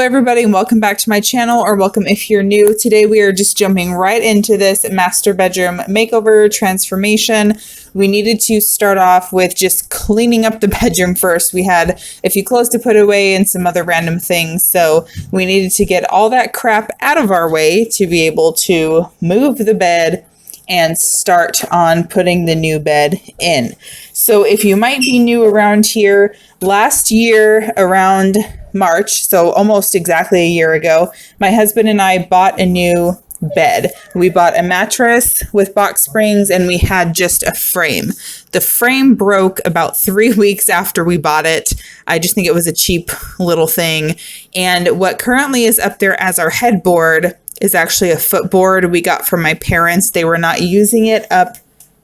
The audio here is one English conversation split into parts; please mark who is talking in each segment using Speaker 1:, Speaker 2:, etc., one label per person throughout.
Speaker 1: everybody, and welcome back to my channel, or welcome if you're new. Today we are just jumping right into this master bedroom makeover transformation. We needed to start off with just cleaning up the bedroom first. We had a few clothes to put away and some other random things, so we needed to get all that crap out of our way to be able to move the bed and start on putting the new bed in. So if you might be new around here, last year around March, so almost exactly a year ago, my husband and I bought a new bed. We bought a mattress with box springs and we had just a frame. The frame broke about 3 weeks after we bought it. I just think it was a cheap little thing. And what currently is up there as our headboard is actually a footboard we got from my parents. They were not using it up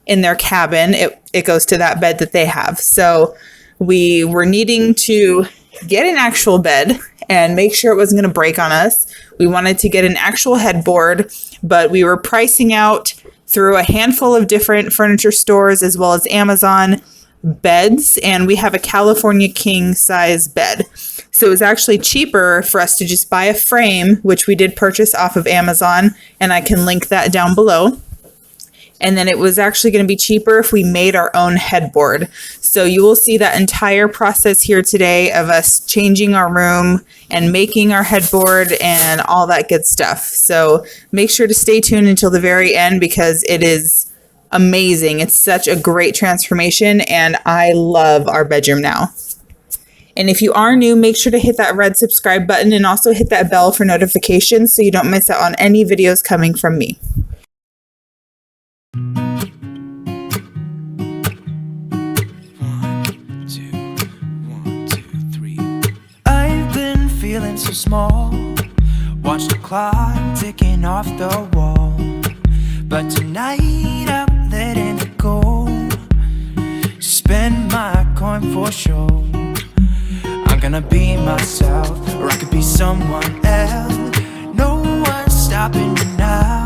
Speaker 1: in their cabin. It goes to that bed that they have. So we were needing to get an actual bed and make sure it wasn't going to break on us. We wanted to get an actual headboard, but we were pricing out through a handful of different furniture stores as well as Amazon beds, and we have a California king size bed. So it was actually cheaper for us to just buy a frame, which we did purchase off of Amazon, and I can link that down below. And then it was actually going to be cheaper if we made our own headboard. So you will see that entire process here today of us changing our room and making our headboard and all that good stuff. So make sure to stay tuned until the very end because it is amazing. It's such a great transformation and I love our bedroom now. And if you are new, make sure to hit that red subscribe button and also hit that bell for notifications so you don't miss out on any videos coming from me.
Speaker 2: Feeling so small, watch the clock ticking off the wall. But tonight I'm letting it go. Spend my coin for sure. I'm gonna be myself, or I could be someone else. No one's stopping me now.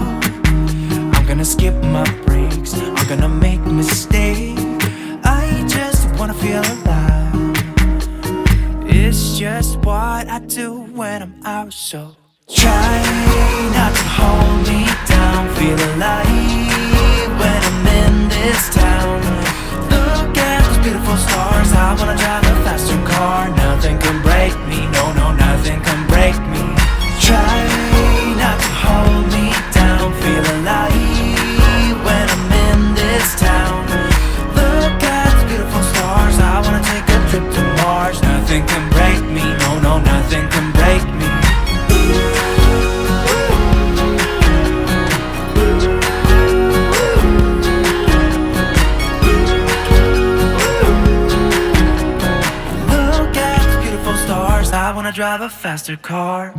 Speaker 2: I'm gonna skip my breaks, I'm gonna make mistakes. I just wanna feel alive. It's just what I do when I'm out, so try not to hold me down. Feel alive when I'm in this town. Look at those beautiful stars. I wanna drive a faster car. Nothing can break me, no, nothing can break me. Try not to hold me down. Feel alive when I'm in this town. Look at those beautiful stars. I wanna take a trip to Mars. Nothing can break me, no, nothing can break me. Look at the beautiful stars. I wanna drive a faster car.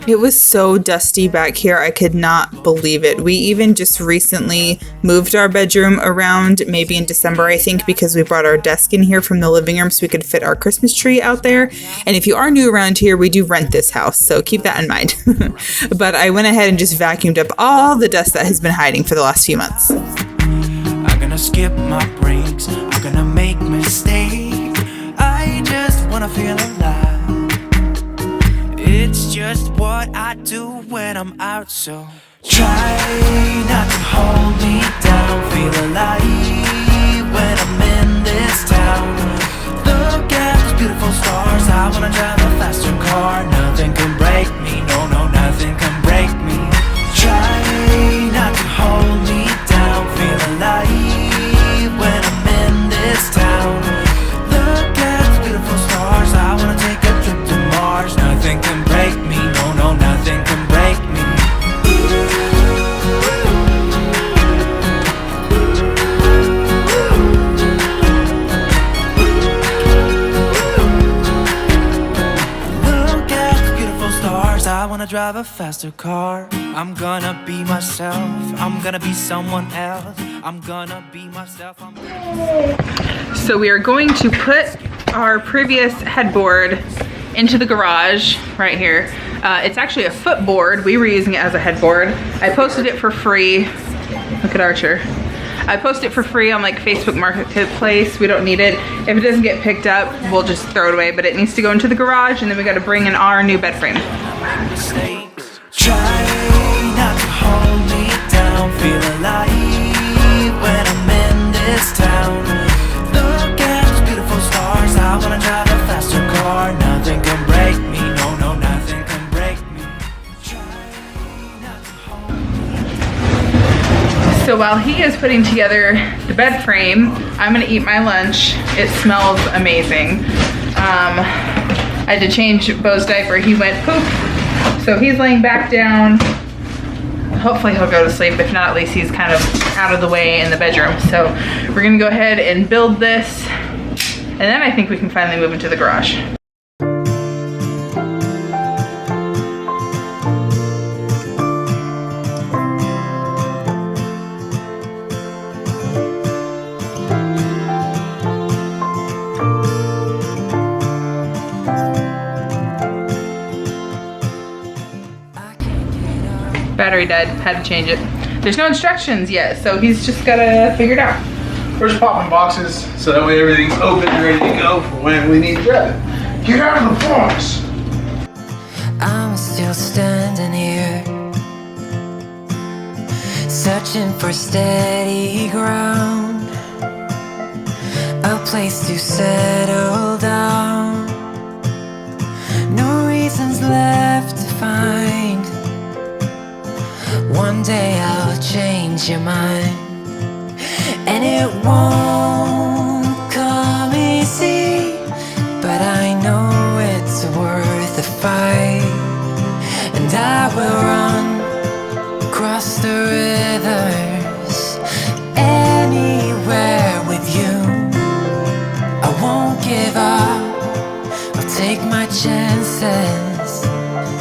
Speaker 1: It was so dusty back here, I could not believe it. We even just recently moved our bedroom around, maybe in December, I think, because we brought our desk in here from the living room so we could fit our Christmas tree out there. And if you are new around here, we do rent this house, so keep that in mind. But I went ahead and just vacuumed up all the dust that has been hiding for the last few months.
Speaker 2: I'm gonna skip my breaks, I'm gonna make mistakes. I just wanna feel alive. It's just what I do when I'm out, so try not to hold me down. Feel alive when I'm in this town. Look at those beautiful stars. I wanna drive a faster car. Nothing can break me, no, nothing can break me. Try not to hold me down. Feel alive when I'm in this town. Look at those beautiful stars. I wanna take a trip to Mars. Nothing can break me, no, nothing can break me. Look at the beautiful stars. I wanna drive a faster car. I'm gonna be myself. I'm gonna be someone else. I'm gonna be myself.
Speaker 1: So we are going to put our previous headboard into the garage right here. It's actually a footboard. We were using it as a headboard. I posted it for free. Look at Archer. I post it for free on like Facebook Marketplace. We don't need it. If it doesn't get picked up, we'll just throw it away, but it needs to go into the garage, and then we got to bring in our new bed frame.
Speaker 2: Try not to hold me down, feel alive when I'm in this town. Look at those beautiful stars, I wanna drive a faster car. Nothing can break me, no, no, nothing can break me. Try not to hold me.
Speaker 1: So while he is putting together the bed frame, I'm gonna eat my lunch. It smells amazing. I had to change Bo's diaper. He went poop. So he's laying back down. Hopefully he'll go to sleep. If not, at least he's kind of out of the way in the bedroom. So we're gonna go ahead and build this. And then I think we can finally move into the garage. Battery died, had to change it. There's no instructions yet, so he's just gotta figure it out.
Speaker 3: We're just popping boxes so that way everything's open and ready to go for when we need to grab it. Get out of the box!
Speaker 4: I'm still standing here, searching for steady ground, a place to settle down. No reasons left to find. One day I'll change your mind, and it won't come easy, but I know it's worth the fight. And I will run across the rivers, anywhere with you. I won't give up, I'll take my chances,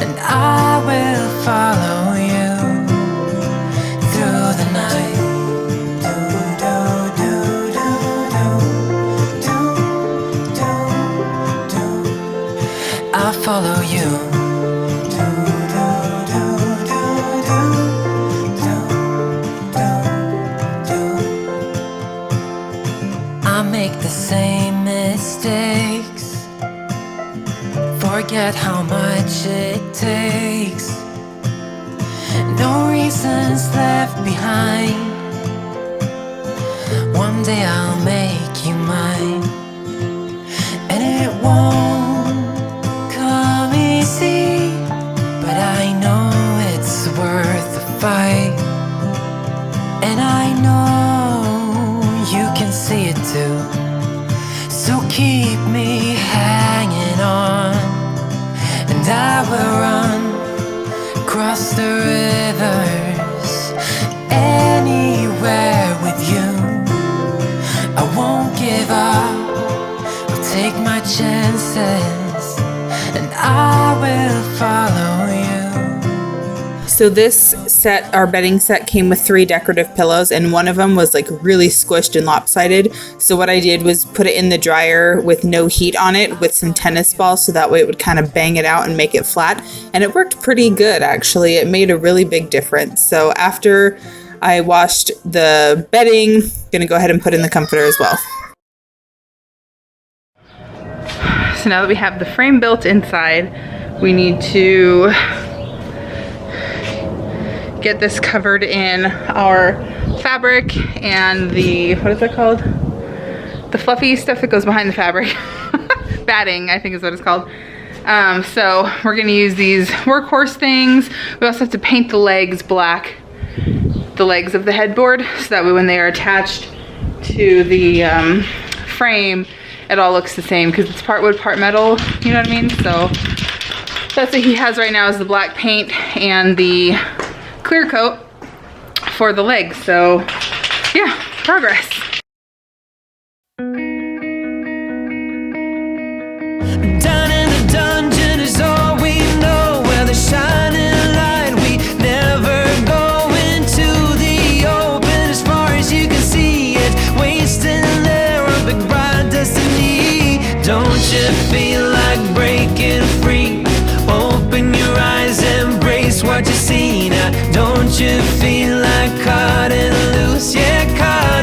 Speaker 4: and I will follow you through the night. I'll follow you. I make the same mistakes, forget how much it takes. No reasons left behind. One day I'll make you mine, and it won't come easy, but I know it's worth the fight. And I know you can see it too, so keep me hanging on, and I will run across the rivers, anywhere with you. I won't give up, I'll take my chances, and I will follow you.
Speaker 1: So this set, our bedding set, came with 3 decorative pillows, and one of them was like really squished and lopsided. So what I did was put it in the dryer with no heat on it with some tennis balls, so that way it would kind of bang it out and make it flat. And it worked pretty good, actually. It made a really big difference. So after I washed the bedding, I'm gonna go ahead and put in the comforter as well. So now that we have the frame built inside, we need to get this covered in our fabric and the, what is that called? The fluffy stuff that goes behind the fabric. Batting, I think is what it's called. So we're gonna use these workhorse things. We also have to paint the legs black, the legs of the headboard, so that way when they are attached to the frame, it all looks the same because it's part wood, part metal, you know what I mean? So that's what he has right now, is the black paint and the clear coat for the legs. So yeah, progress.
Speaker 2: Down in the dungeon is all we know, where the shining light, we never go into the open. As far as you can see it, wasting there, a big bright destiny. Don't you feel like breaking free? Open your eyes, embrace what you see now. Don't you feel like cutting loose? Yeah, cutting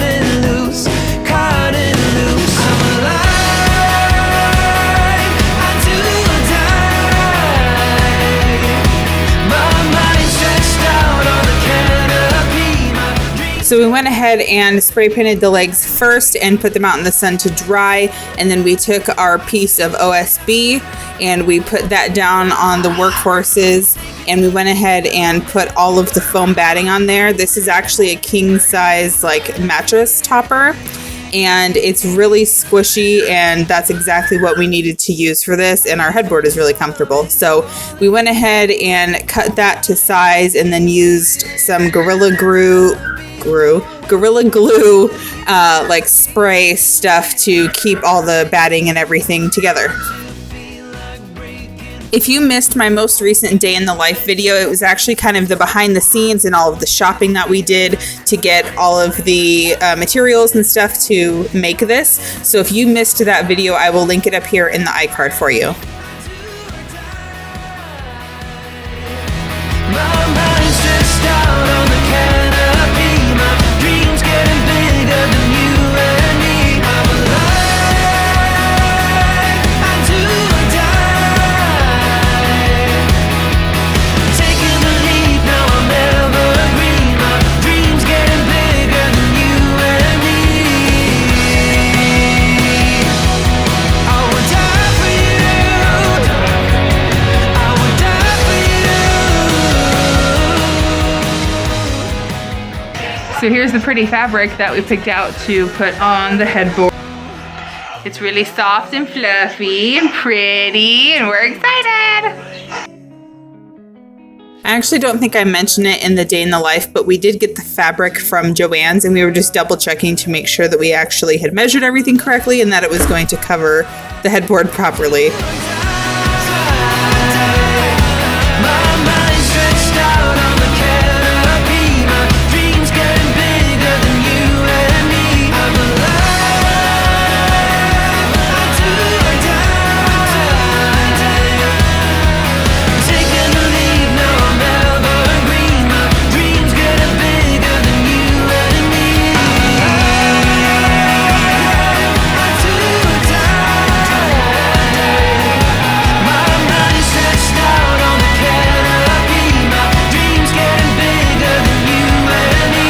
Speaker 1: So we went ahead and spray painted the legs first and put them out in the sun to dry. And then we took our piece of OSB and we put that down on the workhorses, and we went ahead and put all of the foam batting on there. This is actually a king size like mattress topper, and it's really squishy, and that's exactly what we needed to use for this, and our headboard is really comfortable. So we went ahead and cut that to size and then used some Gorilla Glue like spray stuff to keep all the batting and everything together. If you missed my most recent day in the life video, it was actually kind of the behind the scenes and all of the shopping that we did to get all of the materials and stuff to make this. So if you missed that video, I will link it up here in the iCard for you.
Speaker 2: My mind's just out on the canopy. My dreams getting bigger than you and me. I'm alive, I do or die. Taking the lead, now I'm evergreen. My dreams getting bigger than you and me. I would die for you. I would die for you.
Speaker 1: So here's the pretty fabric that we picked out to put on the headboard. It's really soft and fluffy and pretty, and we're excited! I actually don't think I mentioned it in the day in the life, but we did get the fabric from Joann's, and we were just double checking to make sure that we actually had measured everything correctly and that it was going to cover the headboard properly.
Speaker 2: My mind's stretched out on the canopy. My dreams getting bigger than you and me. I'm alive, I do or die. Taking the lead, now I'm evergreen. My dreams getting bigger than you and me. I do or die. My mind's stretched out on the canopy. My dreams getting bigger than you and me.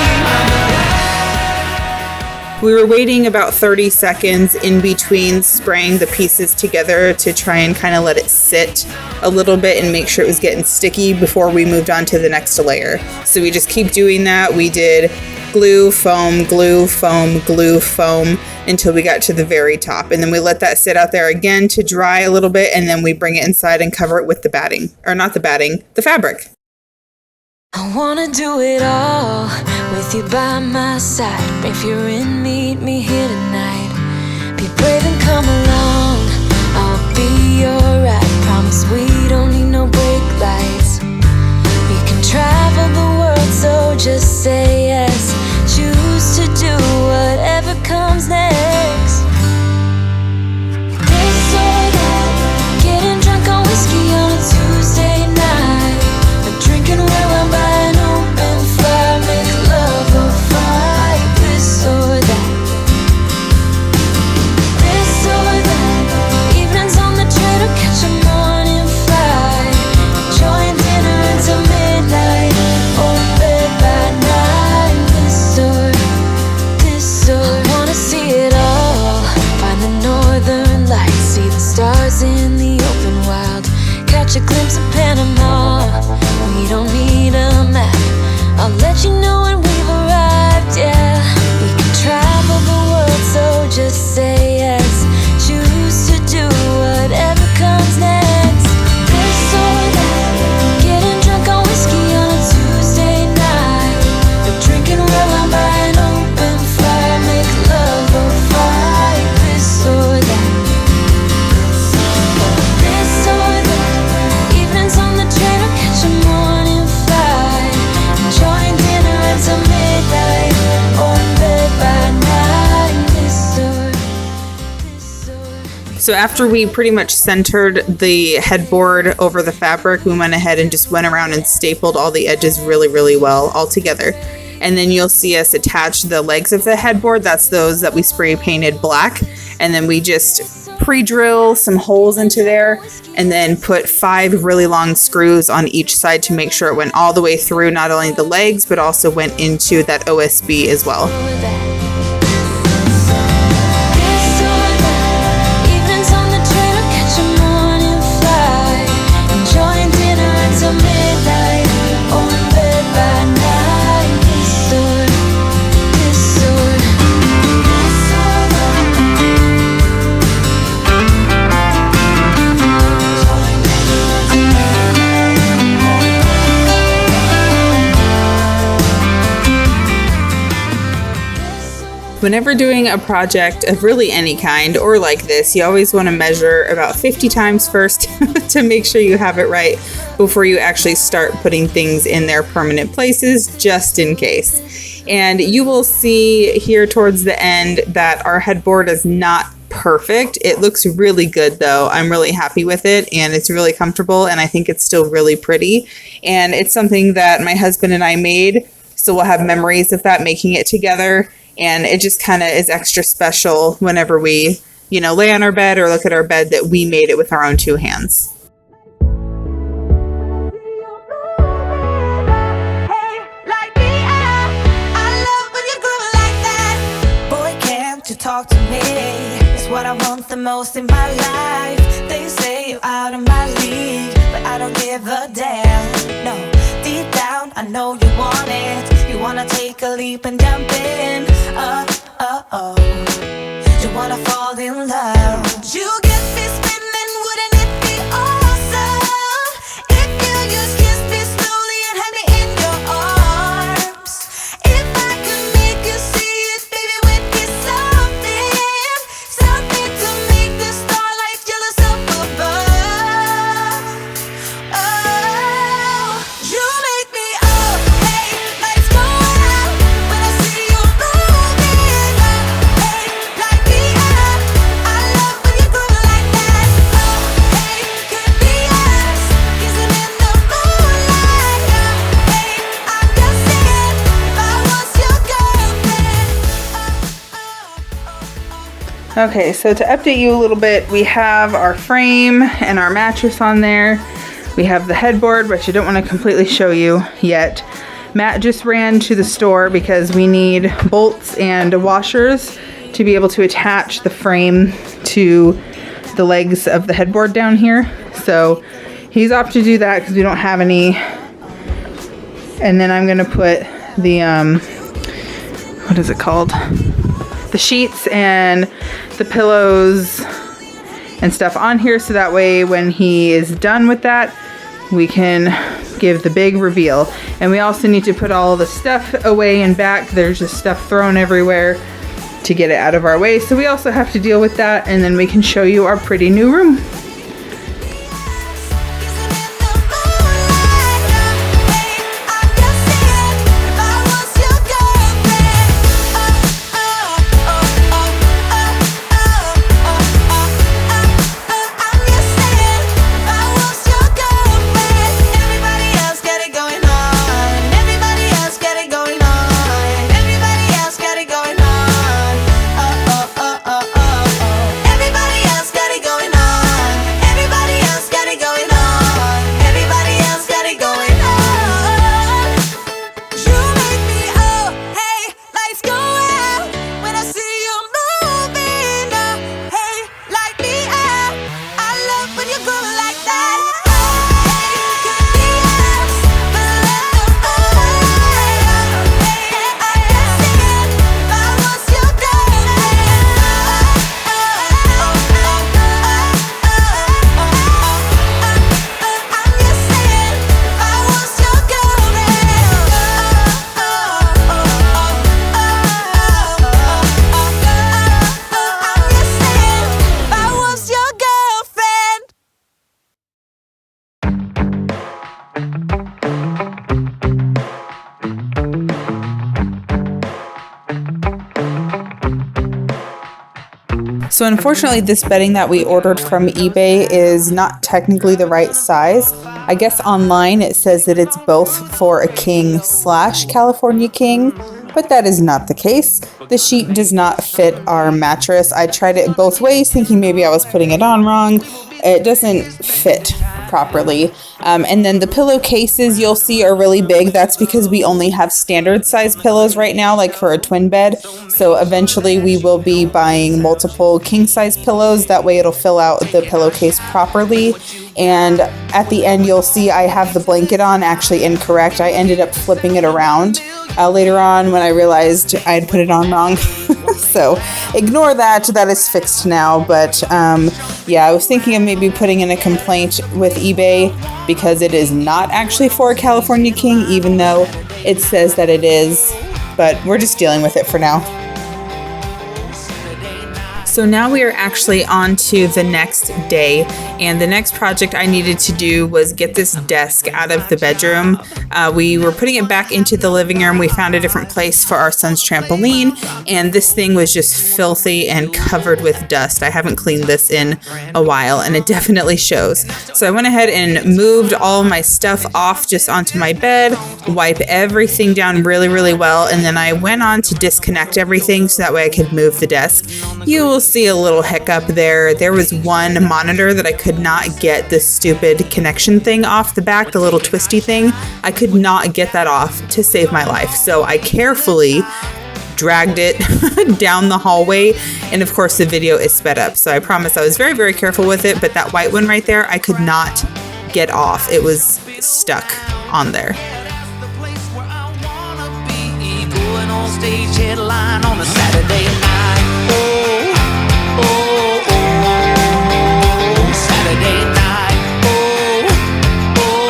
Speaker 1: We were waiting about 30 seconds in between spraying the pieces together to try and kind of let it sit a little bit and make sure it was getting sticky before we moved on to the next layer. So we just keep doing that. We did glue, foam, glue, foam, glue, foam until we got to the very top. And then we let that sit out there again to dry a little bit, and then we bring it inside and cover it with the batting. Or not the batting, the fabric.
Speaker 4: I wanna do it all with you by my side. If you're in, meet me here tonight. Be brave and come along. I'll be your ride. Promise we don't need no brake lights. We can travel the world, so just say yes. Choose to do whatever comes next. This or that, getting drunk on whiskey on a Tuesday night. Drinking red wine by an open fire, make love or fight. This or that. This or that. Evenings on the train or catch a morning flight. Enjoying dinner until midnight, or bed by night. This or I wanna see it all. Find the northern lights, see the stars in the open wild. Catch a glimpse of Panama. We don't need a map. I'll let you know when we've arrived, yeah. We can travel the world, so just say yes. Choose to do whatever comes next. This or that, getting drunk on whiskey on a Tuesday night. Or drinking red wine by an open fire, make love or fight. This or that. This or that, evenings on the train or catch a morning flight. Enjoying dinner until midnight, or in bed by night. This or.
Speaker 1: So after we pretty much centered the headboard over the fabric, we went ahead and just went around and stapled all the edges really, really well all together. And then you'll see us attach the legs of the headboard. That's those that we spray painted black. And then we just pre-drill some holes into there and then put 5 really long screws on each side to make sure it went all the way through, not only the legs, but also went into that OSB as well. Whenever doing a project of really any kind or like this, you always want to measure about 50 times first to make sure you have it right before you actually start putting things in their permanent places, just in case. And you will see here towards the end that our headboard is not perfect. It looks really good though. I'm really happy with it and it's really comfortable and I think it's still really pretty. And it's something that my husband and I made, so we'll have memories of that, making it together. And it just kind of is extra special whenever we, lay on our bed or look at our bed that we made it with our own 2 hands.
Speaker 5: Talk to me, it's what I want the most in my life. They say you're out of my league, but I don't give a damn. No, deep down I know you want it. You wanna take a leap and jump in. You wanna fall in love. You get me spinning, wouldn't it be awesome if you just kiss me slowly and had me in your arms? If I could make you see it, baby, we'd be something to make the starlight jealous up above. Oh, you make me up, hey, lights go out when I see you moving up, hey, light me up. I love when you groove like that. Oh, hey, could be us, kissing in the moonlight. Hey, I'm just saying, if I was your girlfriend.
Speaker 1: Okay, so to update you a little bit, we have our frame and our mattress on there. We have the headboard, which I don't want to completely show you yet. Matt just ran to the store because we need bolts and washers to be able to attach the frame to the legs of the headboard down here. So he's opted to do that because we don't have any. And then I'm going to put the, what is it called? The sheets and the pillows and stuff on here, so that way when he is done with that, we can give the big reveal. And we also need to put all the stuff away and back. There's just stuff thrown everywhere to get it out of our way, so we also have to deal with that, and then we can show you our pretty new room. So unfortunately, this bedding that we ordered from eBay is not technically the right size. I guess online it says that it's both for a king / California king, but but that is not the case. The sheet does not fit our mattress. I tried it both ways, thinking maybe I was putting it on wrong. It doesn't fit properly. And then the pillowcases you'll see are really big. That's because we only have standard size pillows right now, like for a twin bed. So eventually we will be buying multiple king size pillows. That way it'll fill out the pillowcase properly. And at the end, you'll see I have the blanket on, actually incorrect. I ended up flipping it around later on when I realized I had put it on wrong. So ignore that. That is fixed now. But yeah, I was thinking of maybe putting in a complaint with eBay because it is not actually for a California King, even though it says that it is. But we're just dealing with it for now. So now we are actually on to the next day, and the next project I needed to do was get this desk out of the bedroom. We were putting it back into the living room. We found a different place for our son's trampoline, and this thing was just filthy and covered with dust. I haven't cleaned this in a while, and it definitely shows. So I went ahead and moved all of my stuff off just onto my bed, wipe everything down really, really well, and then I went on to disconnect everything so that way I could move the desk. You will see a little hiccup there. There was one monitor that I could not get this stupid connection thing off the back, the little twisty thing. I could not get that off to save my life. So I carefully dragged it down the hallway, and of course the video is sped up. So I promise I was very, very careful with it, but that white one right there, I could not get off. It was stuck on there.
Speaker 2: Going on stage headline on a Saturday night. Oh, oh, oh, Saturday night. Oh, oh,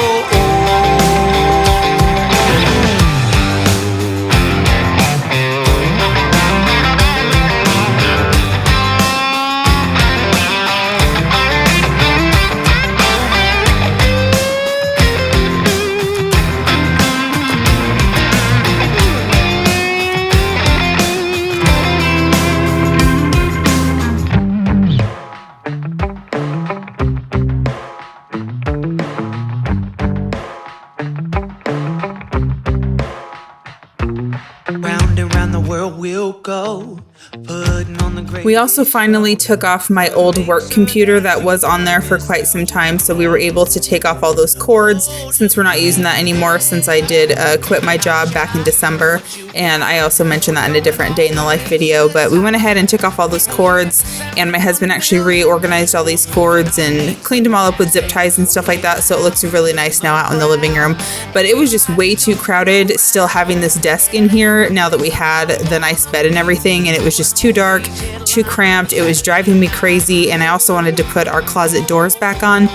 Speaker 2: round and round the world we'll go. Putting on the great.
Speaker 1: We also finally took off my old work computer that was on there for quite some time, so we were able to take off all those cords since we're not using that anymore since I did quit my job back in December, and I also mentioned that in a different day in the life video, but we went ahead and took off all those cords, and my husband actually reorganized all these cords and cleaned them all up with zip ties and stuff like that, so it looks really nice now out in the living room. But it was just way too crowded still having this desk in here now that we had the nice bed and everything, and it was just too dark, too cramped. It was driving me crazy, and I also wanted to put our closet doors back on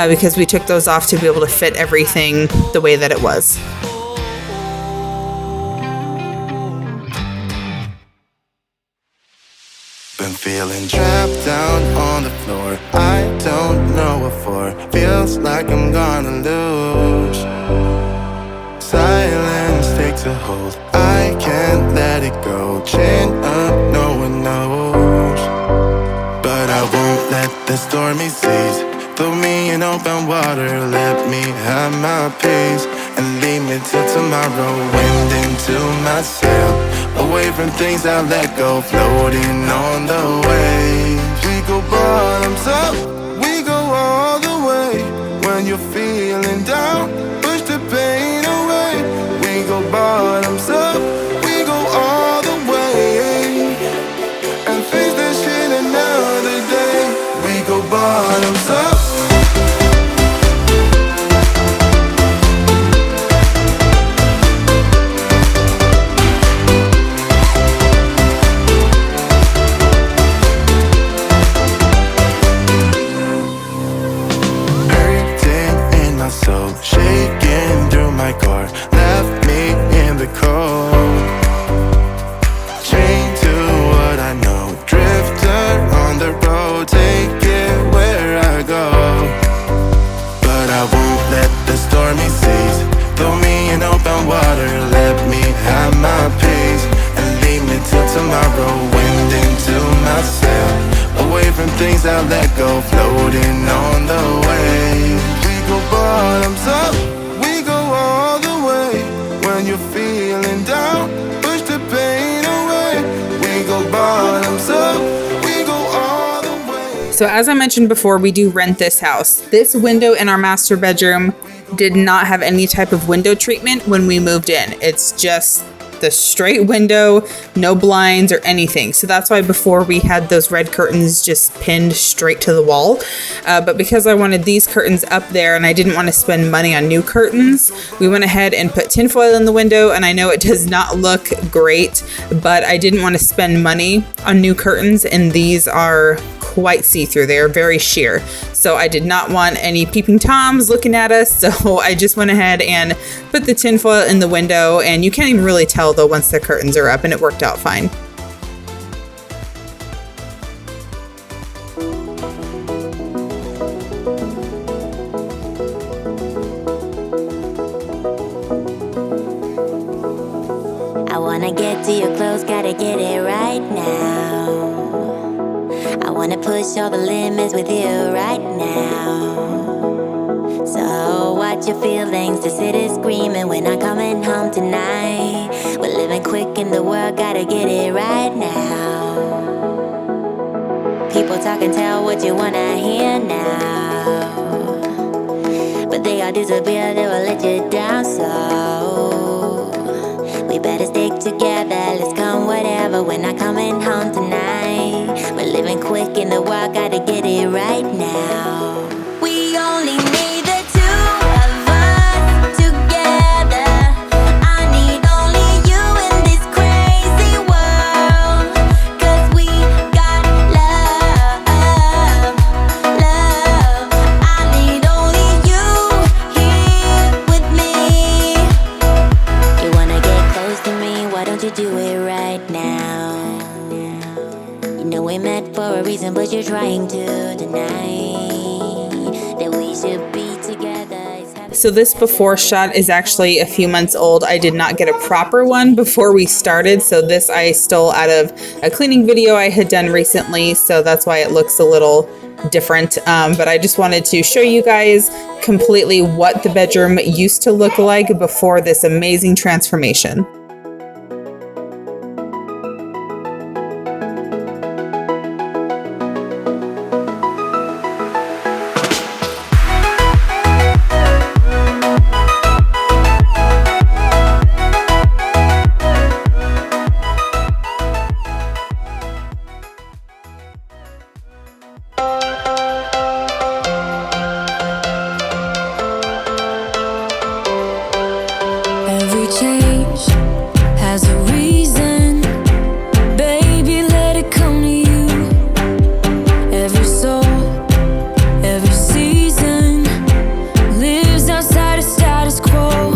Speaker 1: because we took those off to be able to fit everything the way that it was.
Speaker 6: Been feeling trapped down on the floor. I don't know what for. Feels like I'm gonna lose. Silence takes a hold. I can't let it go. Chain up, no one knows. But I won't let the stormy seas throw me in open water. Let me have my peace and leave me till tomorrow. Wind into my sail, away from things I let go. Floating on the waves. We go bottoms up, we go all the way. When you're feeling down, push the pain away. We go bottoms up, we go all the way. And face that shit another day. We go bottoms up. So shaking through my car, left me in the cold. Chained to what I know, drifter on the road, take it where I go. But I won't let the stormy seas throw me in open water. Let me have my peace and leave me till tomorrow. Wind into my sail, away from things I let go. Floating on the waves. We go bottoms up, we go all the way. When you're feeling down, push the
Speaker 1: So as I mentioned before, we do rent this house. This window in our master bedroom did not have any type of window treatment when we moved in. It's just the straight window, no blinds or anything. So that's why before we had those red curtains just pinned straight to the wall. But because I wanted these curtains up there and I didn't want to spend money on new curtains, we went ahead and put tinfoil in the window. And I know it does not look great, but I didn't want to spend money on new curtains, and these are quite see-through. They are very sheer. So I did not want any peeping toms looking at us. So I just went ahead and put the tinfoil in the window, and you can't even really tell though once the curtains are up, and it worked out fine.
Speaker 7: I wanna get to your clothes, gotta get it right now. I wanna push all the limits with you right now. So watch your feelings, the city's screaming, we're not coming home tonight. We're living quick in the world, gotta get it right now. People talk and tell what you wanna hear now, but they all disappear, they will let you down. So we better stick together, let's come whatever, we're not coming home tonight. We're living quick in the world, gotta get it right now. We only need the two of us together. I need only you in this crazy world, 'cause we got love, love. I need only you here with me. You wanna get close to me, why don't you do it right now? You know we met for a reason, but you're trying to deny that we should be together.
Speaker 1: So this before shot is actually a few months old. I did not get a proper one before we started. So this I stole out of a cleaning video I had done recently. So that's why it looks a little different. But I just wanted to show you guys completely what the bedroom used to look like before this amazing transformation.
Speaker 4: Every change has a reason. Baby, let it come to you. Every soul, every season lives outside of status quo.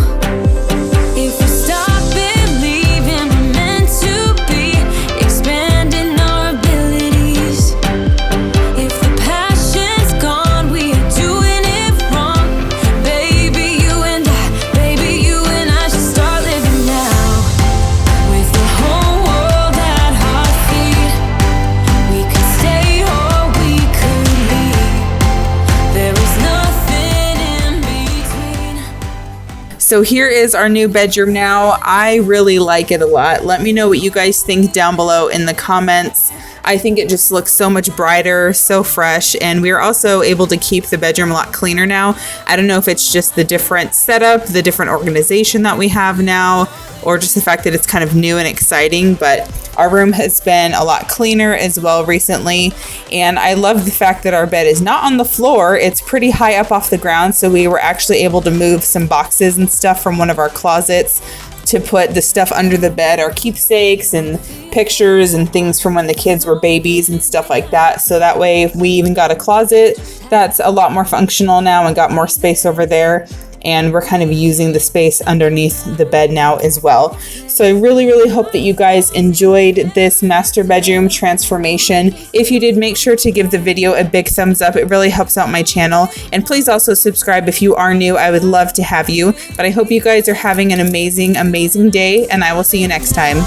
Speaker 4: If we stop believing we're meant to be, expanding our abilities. If the passion's gone, we are doing it wrong. Baby, you and I, baby, you and I should start living now. With the whole world at our feet, we could stay or we could leave. There is nothing in between.
Speaker 1: So here is our new bedroom now. I really like it a lot. Let me know what you guys think down below in the comments. I think it just looks so much brighter, so fresh, and we are also able to keep the bedroom a lot cleaner now. I don't know if it's just the different setup, the different organization that we have now, or just the fact that it's kind of new and exciting, but our room has been a lot cleaner as well recently. And I love the fact that our bed is not on the floor. It's pretty high up off the ground, so we were actually able to move some boxes and stuff from one of our closets to put the stuff under the bed, our keepsakes and pictures and things from when the kids were babies and stuff like that. So that way we even got a closet that's a lot more functional now and got more space over there. And we're kind of using the space underneath the bed now as well. So I really, really hope that you guys enjoyed this master bedroom transformation. If you did, make sure to give the video a big thumbs up. It really helps out my channel. And please also subscribe if you are new. I would love to have you. But I hope you guys are having an amazing, amazing day, and I will see you next time.